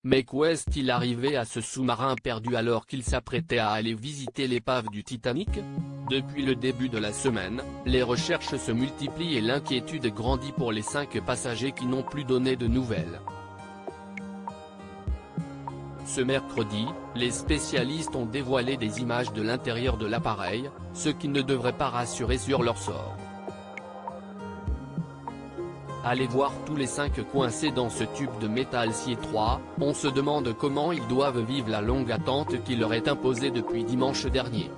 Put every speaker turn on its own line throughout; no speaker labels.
Mais qu'est-il arrivé à ce sous-marin perdu alors qu'il s'apprêtait à aller visiter l'épave du Titanic? Depuis le début de la semaine, les recherches se multiplient et l'inquiétude grandit pour les 5 passagers qui n'ont plus donné de nouvelles. Ce mercredi, les spécialistes ont dévoilé des images de l'intérieur de l'appareil, ce qui ne devrait pas rassurer sur leur sort. Allez voir tous les 5 coincés dans ce tube de métal si étroit, on se demande comment ils doivent vivre la longue attente qui leur est imposée depuis dimanche dernier.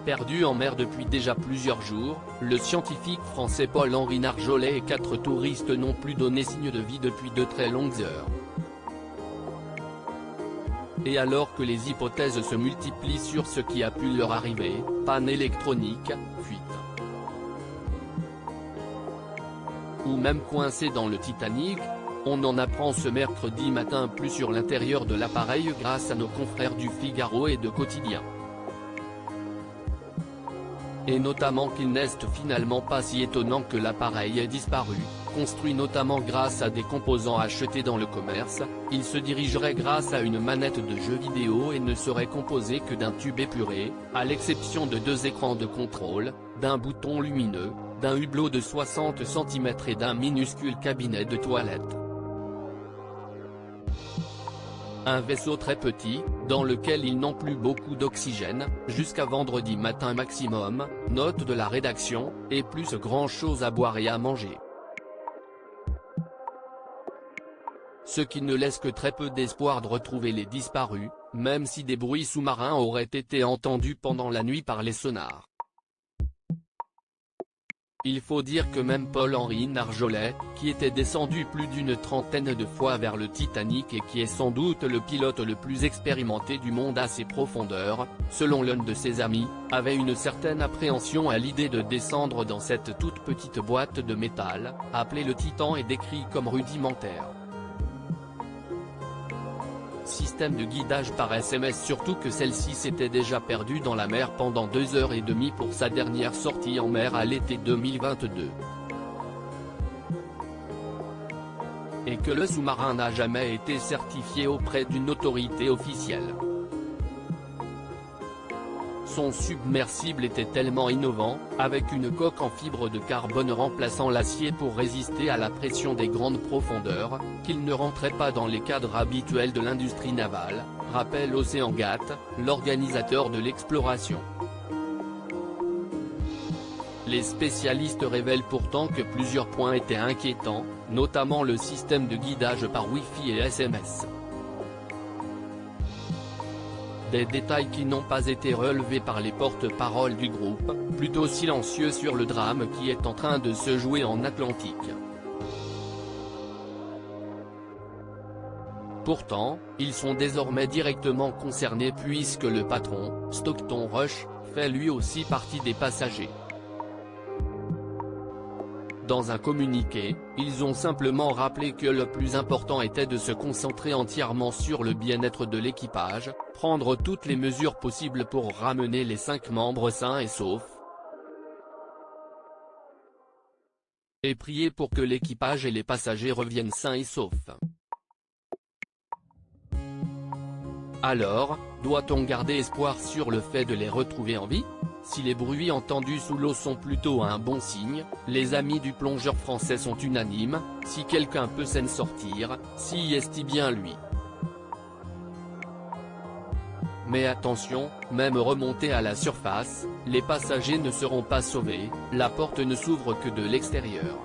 Perdu en mer depuis déjà plusieurs jours, le scientifique français Paul-Henri Narjolet et 4 touristes n'ont plus donné signe de vie depuis de très longues heures. Et alors que les hypothèses se multiplient sur ce qui a pu leur arriver, panne électronique, fuite, ou même coincé dans le Titanic, on en apprend ce mercredi matin plus sur l'intérieur de l'appareil grâce à nos confrères du Figaro et de Quotidien. Et notamment qu'il n'est finalement pas si étonnant que l'appareil ait disparu, construit notamment grâce à des composants achetés dans le commerce, il se dirigerait grâce à une manette de jeu vidéo et ne serait composé que d'un tube épuré, à l'exception de 2 écrans de contrôle, d'un bouton lumineux, d'un hublot de 60 cm et d'un minuscule cabinet de toilette. Un vaisseau très petit, dans lequel ils n'ont plus beaucoup d'oxygène, jusqu'à vendredi matin maximum, note de la rédaction, et plus grand chose à boire et à manger. Ce qui ne laisse que très peu d'espoir de retrouver les disparus, même si des bruits sous-marins auraient été entendus pendant la nuit par les sonars. Il faut dire que même Paul-Henri Narjolet, qui était descendu plus d'une trentaine de fois vers le Titanic et qui est sans doute le pilote le plus expérimenté du monde à ses profondeurs, selon l'un de ses amis, avait une certaine appréhension à l'idée de descendre dans cette toute petite boîte de métal, appelée le Titan et décrit comme rudimentaire. Système de guidage par SMS, surtout que celle-ci s'était déjà perdue dans la mer pendant 2h30 pour sa dernière sortie en mer à l'été 2022. Et que le sous-marin n'a jamais été certifié auprès d'une autorité officielle. Son submersible était tellement innovant, avec une coque en fibre de carbone remplaçant l'acier pour résister à la pression des grandes profondeurs, qu'il ne rentrait pas dans les cadres habituels de l'industrie navale, rappelle OceanGate, l'organisateur de l'exploration. Les spécialistes révèlent pourtant que plusieurs points étaient inquiétants, notamment le système de guidage par Wi-Fi et SMS. Des détails qui n'ont pas été relevés par les porte-paroles du groupe, plutôt silencieux sur le drame qui est en train de se jouer en Atlantique. Pourtant, ils sont désormais directement concernés puisque le patron, Stockton Rush, fait lui aussi partie des passagers. Dans un communiqué, ils ont simplement rappelé que le plus important était de se concentrer entièrement sur le bien-être de l'équipage, prendre toutes les mesures possibles pour ramener les 5 membres sains et saufs, et prier pour que l'équipage et les passagers reviennent sains et saufs. Alors, doit-on garder espoir sur le fait de les retrouver en vie? Si les bruits entendus sous l'eau sont plutôt un bon signe, les amis du plongeur français sont unanimes, si quelqu'un peut s'en sortir, si est-il bien lui. Mais attention, même remontés à la surface, les passagers ne seront pas sauvés, la porte ne s'ouvre que de l'extérieur.